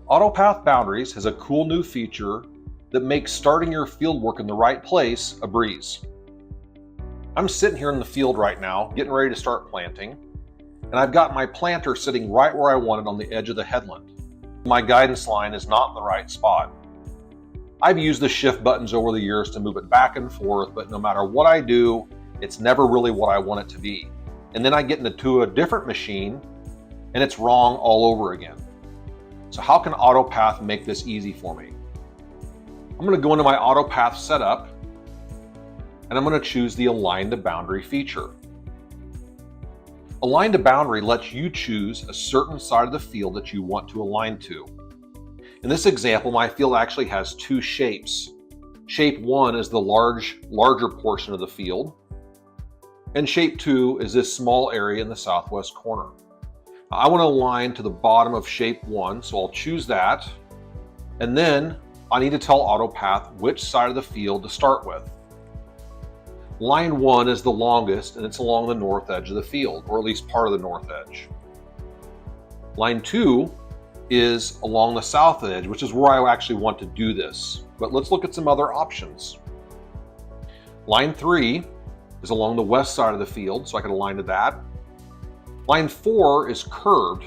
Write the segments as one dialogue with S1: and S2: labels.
S1: AutoPath Boundaries has a cool new feature that makes starting your field work in the right place a breeze. I'm sitting here in the field right now, getting ready to start planting, and I've got my planter sitting right where I want it on the edge of the headland. My guidance line is not in the right spot. I've used the shift buttons over the years to move it back and forth, but no matter what I do, it's never really what I want it to be. And then I get into a different machine and it's wrong all over again. So how can AutoPath make this easy for me? I'm going to go into my AutoPath setup and I'm going to choose the Align to Boundary feature. Align to Boundary lets you choose a certain side of the field that you want to align to. In this example, my field actually has two shapes. Shape 1 is the larger portion of the field, and shape 2 is this small area in the southwest corner. I want to align to the bottom of shape 1, so I'll choose that, and then I need to tell AutoPath which side of the field to start with. Line 1 is the longest, and it's along the north edge of the field, or at least part of the north edge. Line 2 is along the south edge, which is where I actually want to do this. But let's look at some other options. Line 3 is along the west side of the field, so I can align to that. Line 4 is curved.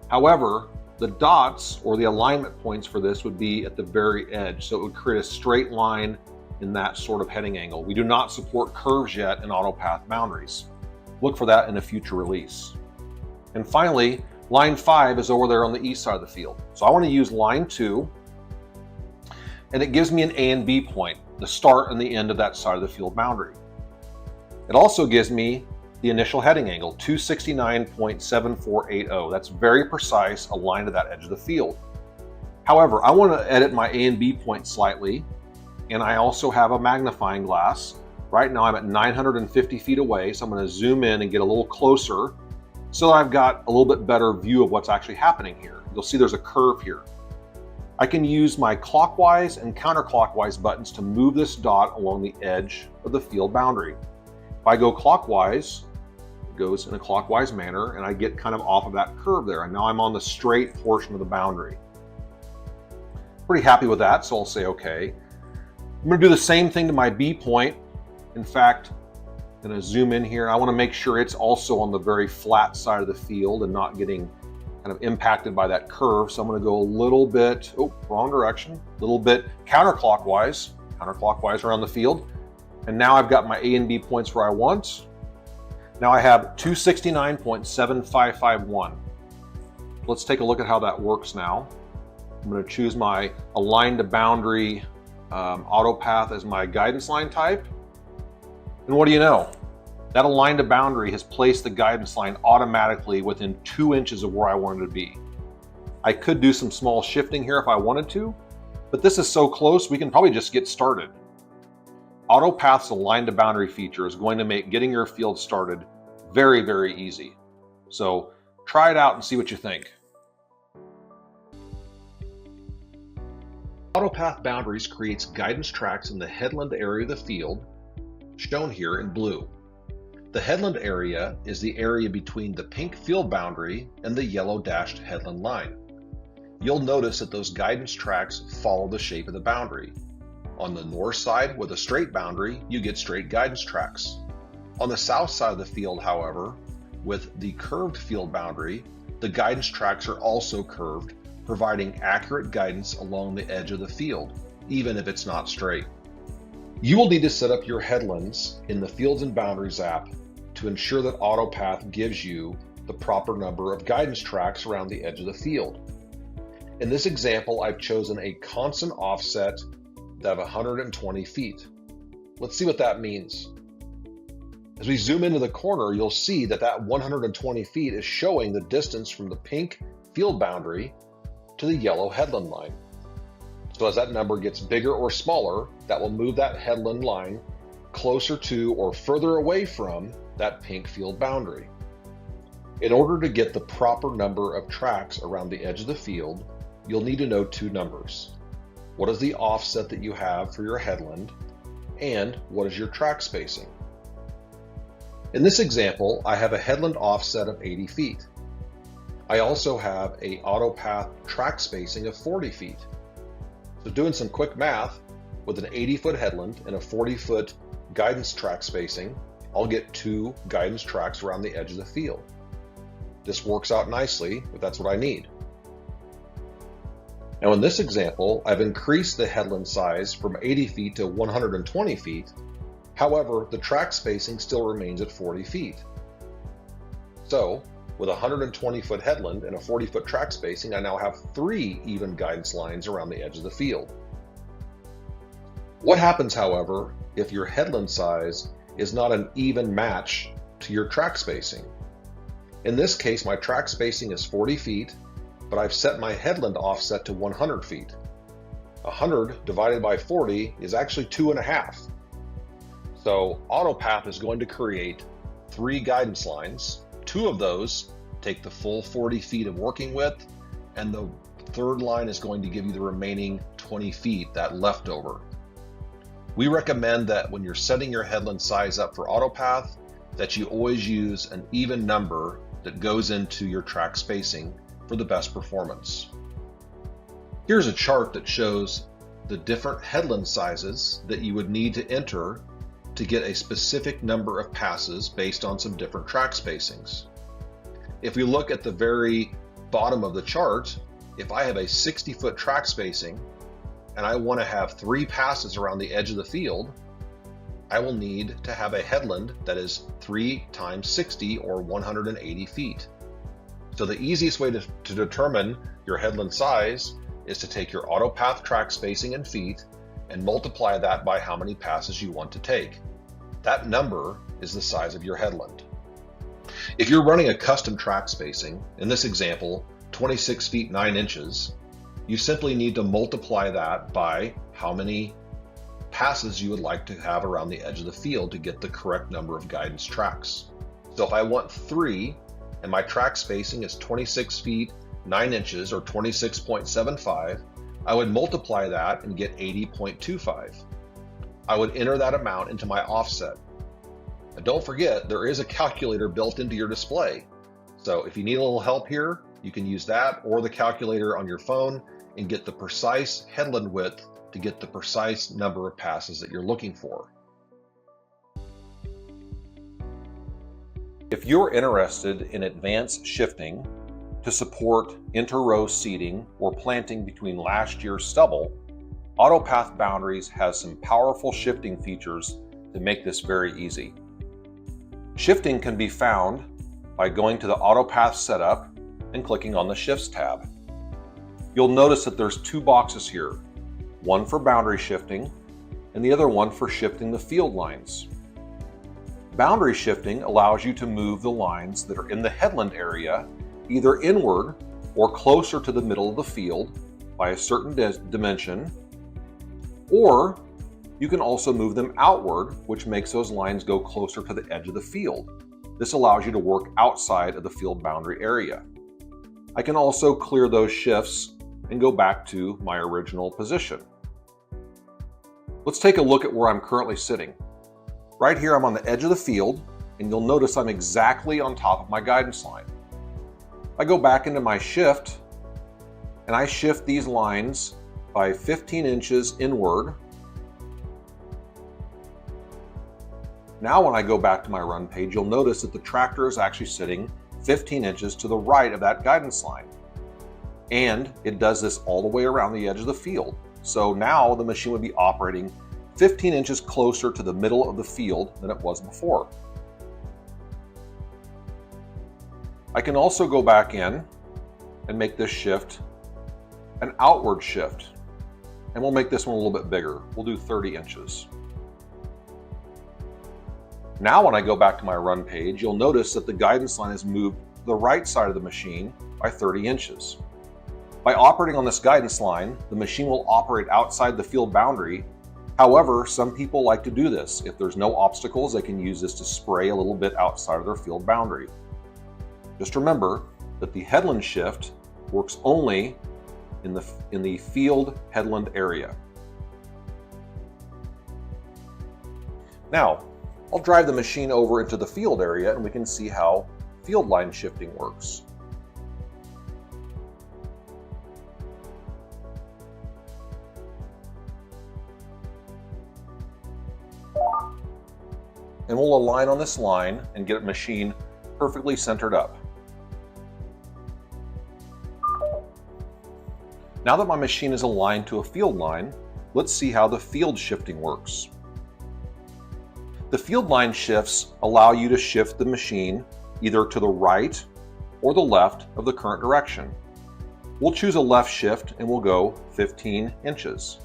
S1: However, the dots or the alignment points for this would be at the very edge, so it would create a straight line in that sort of heading angle. We do not support curves yet in AutoPath Boundaries. Look for that in a future release. And finally, line 5 is over there on the east side of the field. So I want to use line 2, and it gives me an A and B point, the start and the end of that side of the field boundary. It also gives me the initial heading angle, 269.7480. That's very precise, aligned to that edge of the field. However, I want to edit my A and B point slightly, and I also have a magnifying glass. Right now I'm at 950 feet away, so I'm going to zoom in and get a little closer so that I've got a little bit better view of what's actually happening here. You'll see there's a curve here. I can use my clockwise and counterclockwise buttons to move this dot along the edge of the field boundary. If I go clockwise, it goes in a clockwise manner, and I get kind of off of that curve there, and now I'm on the straight portion of the boundary. Pretty happy with that, so I'll say okay. I'm going to do the same thing to my B point. In fact, I'm going to zoom in here. I want to make sure it's also on the very flat side of the field and not getting kind of impacted by that curve. So I'm going to go a little bit, wrong direction, a little bit counterclockwise around the field. And now I've got my A and B points where I want. Now I have 269.7551. Let's take a look at how that works now. I'm going to choose my Align to Boundary AutoPath as my guidance line type. And what do you know? That Align to Boundary has placed the guidance line automatically within 2 inches of where I wanted it to be. I could do some small shifting here if I wanted to, but this is so close we can probably just get started. AutoPath's Align to Boundary feature is going to make getting your field started very, very easy. So try it out and see what you think. AutoPath Boundaries creates guidance tracks in the headland area of the field, shown here in blue. The headland area is the area between the pink field boundary and the yellow dashed headland line. You'll notice that those guidance tracks follow the shape of the boundary. On the north side with a straight boundary, you get straight guidance tracks. On the south side of the field, however, with the curved field boundary, the guidance tracks are also curved, providing accurate guidance along the edge of the field, even if it's not straight. You will need to set up your headlands in the Fields and Boundaries app to ensure that AutoPath gives you the proper number of guidance tracks around the edge of the field. In this example, I've chosen a constant offset of 120 feet. Let's see what that means. As we zoom into the corner, you'll see that that 120 feet is showing the distance from the pink field boundary to the yellow headland line. So as that number gets bigger or smaller, that will move that headland line closer to or further away from that pink field boundary. In order to get the proper number of tracks around the edge of the field, you'll need to know two numbers. What is the offset that you have for your headland, and what is your track spacing? In this example, I have a headland offset of 80 feet. I also have a AutoPath track spacing of 40 feet. So doing some quick math, with an 80-foot headland and a 40-foot guidance track spacing, I'll get 2 guidance tracks around the edge of the field. This works out nicely, but that's what I need. Now in this example, I've increased the headland size from 80 feet to 120 feet. However, the track spacing still remains at 40 feet. So, with a 120-foot headland and a 40-foot track spacing, I now have 3 even guidance lines around the edge of the field. What happens, however, if your headland size is not an even match to your track spacing? In this case, my track spacing is 40 feet, but I've set my headland offset to 100 feet. 100 divided by 40 is actually 2.5. So AutoPath is going to create 3 guidance lines. 2 of those take the full 40 feet of working width, and the third line is going to give you the remaining 20 feet, that leftover. We recommend that when you're setting your headland size up for AutoPath, that you always use an even number that goes into your track spacing for the best performance. Here's a chart that shows the different headland sizes that you would need to enter to get a specific number of passes based on some different track spacings. If we look at the very bottom of the chart, if I have a 60-foot track spacing and I want to have 3 passes around the edge of the field, I will need to have a headland that is 3 times 60 or 180 feet. So the easiest way to determine your headland size is to take your AutoPath track spacing in feet and multiply that by how many passes you want to take. That number is the size of your headland. If you're running a custom track spacing, in this example, 26 feet 9 inches, you simply need to multiply that by how many passes you would like to have around the edge of the field to get the correct number of guidance tracks. So if I want 3 and my track spacing is 26 feet 9 inches or 26.75, I would multiply that and get 80.25. I would enter that amount into my offset. And don't forget, there is a calculator built into your display. So if you need a little help here, you can use that or the calculator on your phone and get the precise headland width to get the precise number of passes that you're looking for. If you're interested in advanced shifting to support inter-row seeding or planting between last year's stubble, AutoPath Boundaries has some powerful shifting features to make this very easy. Shifting can be found by going to the AutoPath Setup and clicking on the Shifts tab. You'll notice that there's 2 boxes here, one for boundary shifting and the other one for shifting the field lines. Boundary shifting allows you to move the lines that are in the headland area either inward or closer to the middle of the field by a certain dimension, or you can also move them outward, which makes those lines go closer to the edge of the field. This allows you to work outside of the field boundary area. I can also clear those shifts and go back to my original position. Let's take a look at where I'm currently sitting. Right here, I'm on the edge of the field, and you'll notice I'm exactly on top of my guidance line. I go back into my shift, and I shift these lines by 15 inches inward. Now when I go back to my run page, you'll notice that the tractor is actually sitting 15 inches to the right of that guidance line. And it does this all the way around the edge of the field. So now the machine would be operating 15 inches closer to the middle of the field than it was before. I can also go back in and make this shift an outward shift. And we'll make this one a little bit bigger. We'll do 30 inches. Now when I go back to my run page, you'll notice that the guidance line has moved to the right side of the machine by 30 inches. By operating on this guidance line, the machine will operate outside the field boundary. However, some people like to do this. If there's no obstacles, they can use this to spray a little bit outside of their field boundary. Just remember that the headland shift works only in the field headland area. Now, I'll drive the machine over into the field area and we can see how field line shifting works. and we'll align on this line and get a machine perfectly centered up. Now that my machine is aligned to a field line, let's see how the field shifting works. The field line shifts allow you to shift the machine either to the right or the left of the current direction. We'll choose a left shift and we'll go 15 inches.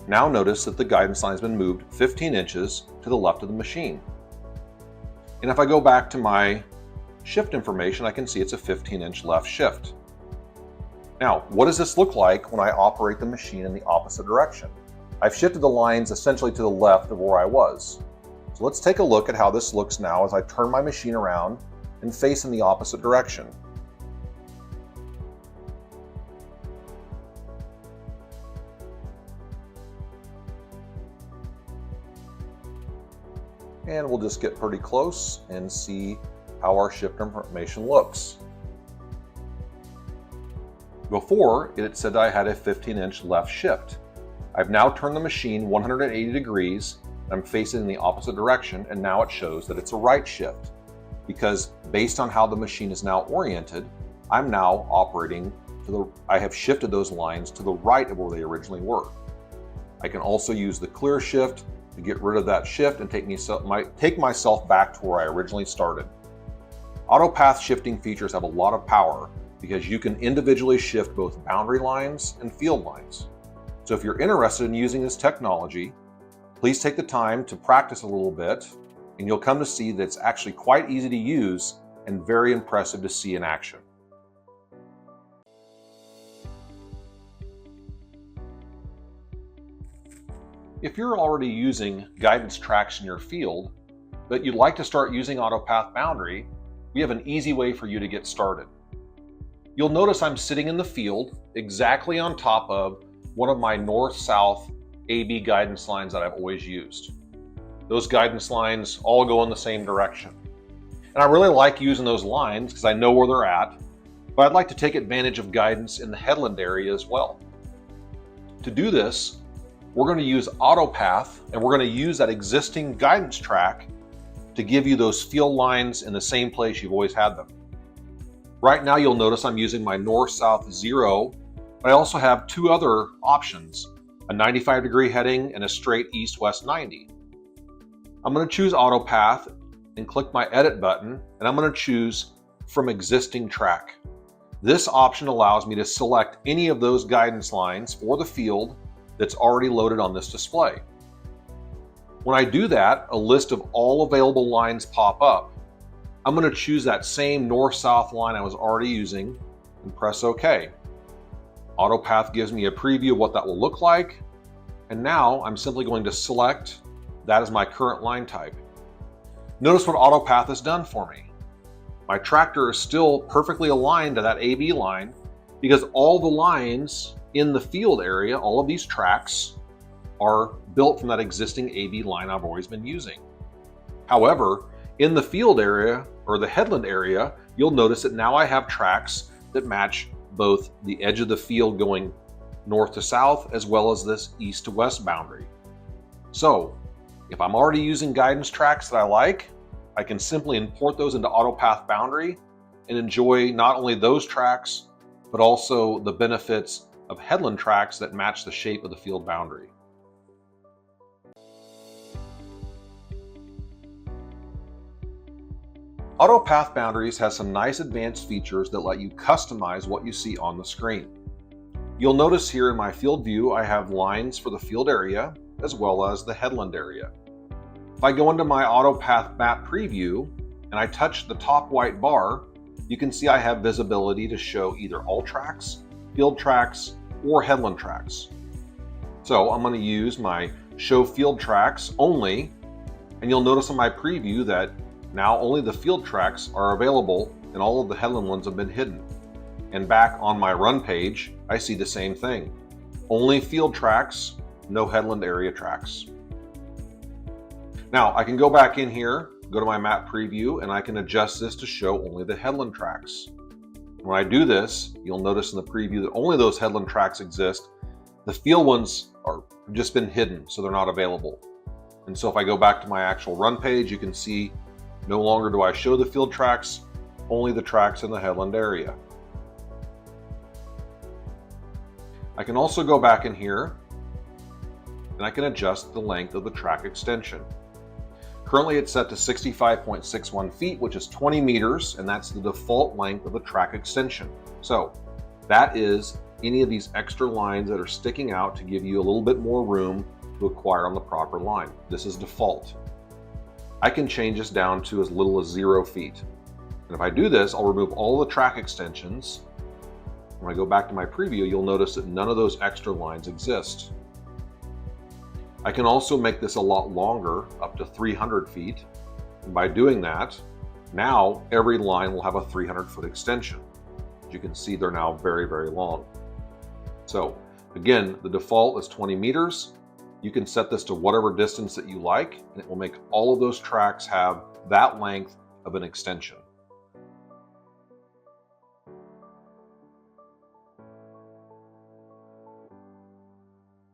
S1: Now notice that the guidance line has been moved 15 inches to the left of the machine. And if I go back to my shift information, I can see it's a 15-inch left shift. Now, what does this look like when I operate the machine in the opposite direction? I've shifted the lines essentially to the left of where I was. So let's take a look at how this looks now as I turn my machine around and face in the opposite direction. And we'll just get pretty close and see how our shift information looks. Before, it said I had a 15-inch left shift. I've now turned the machine 180 degrees, I'm facing in the opposite direction, and now it shows that it's a right shift. Because based on how the machine is now oriented, I'm now operating I have shifted those lines to the right of where they originally were. I can also use the clear shift to get rid of that shift and take myself back to where I originally started. AutoPath shifting features have a lot of power because you can individually shift both boundary lines and field lines. So if you're interested in using this technology, please take the time to practice a little bit, and you'll come to see that it's actually quite easy to use and very impressive to see in action. If you're already using guidance tracks in your field, but you'd like to start using AutoPath Boundary, we have an easy way for you to get started. You'll notice I'm sitting in the field exactly on top of one of my north-south AB guidance lines that I've always used. Those guidance lines all go in the same direction. And I really like using those lines because I know where they're at, but I'd like to take advantage of guidance in the headland area as well. To do this, we're going to use AutoPath, and we're going to use that existing guidance track to give you those field lines in the same place you've always had them. Right now you'll notice I'm using my north-south 0, but I also have two other options, a 95-degree heading and a straight east-west 90. I'm going to choose AutoPath and click my Edit button, and I'm going to choose From Existing Track. This option allows me to select any of those guidance lines for the field that's already loaded on this display. When I do that, a list of all available lines pop up. I'm going to choose that same north-south line I was already using and press OK. AutoPath gives me a preview of what that will look like, and now I'm simply going to select that as my current line type. Notice what AutoPath has done for me. My tractor is still perfectly aligned to that AB line because all the lines in the field area, all of these tracks, are built from that existing AB line I've always been using. However, in the field area, or the headland area, you'll notice that now I have tracks that match both the edge of the field going north to south as well as this east to west boundary. So, if I'm already using guidance tracks that I like, I can simply import those into AutoPath Boundary and enjoy not only those tracks, but also the benefits of headland tracks that match the shape of the field boundary. AutoPath Boundaries has some nice advanced features that let you customize what you see on the screen. You'll notice here in my field view I have lines for the field area as well as the headland area. If I go into my AutoPath map preview and I touch the top white bar, you can see I have visibility to show either all tracks, field tracks, or headland tracks. So I'm going to use my Show Field Tracks Only, and you'll notice on my preview that now only the field tracks are available and all of the headland ones have been hidden. And back on my run page, I see the same thing. Only field tracks, no headland area tracks. Now I can go back in here, go to my map preview, and I can adjust this to show only the headland tracks. When I do this, you'll notice in the preview that only those headland tracks exist. The field ones have just been hidden, so they're not available. And so if I go back to my actual run page, you can see no longer do I show the field tracks, only the tracks in the headland area. I can also go back in here and I can adjust the length of the track extension. Currently it's set to 65.61 feet, which is 20 meters, and that's the default length of the track extension. So that is any of these extra lines that are sticking out to give you a little bit more room to acquire on the proper line. This is default. I can change this down to as little as 0 feet. And if I do this, I'll remove all the track extensions. When I go back to my preview, you'll notice that none of those extra lines exist. I can also make this a lot longer, up to 300 feet. And by doing that, now every line will have a 300-foot extension. As you can see, they're now very, very long. So again, the default is 20 meters. You can set this to whatever distance that you like, and it will make all of those tracks have that length of an extension.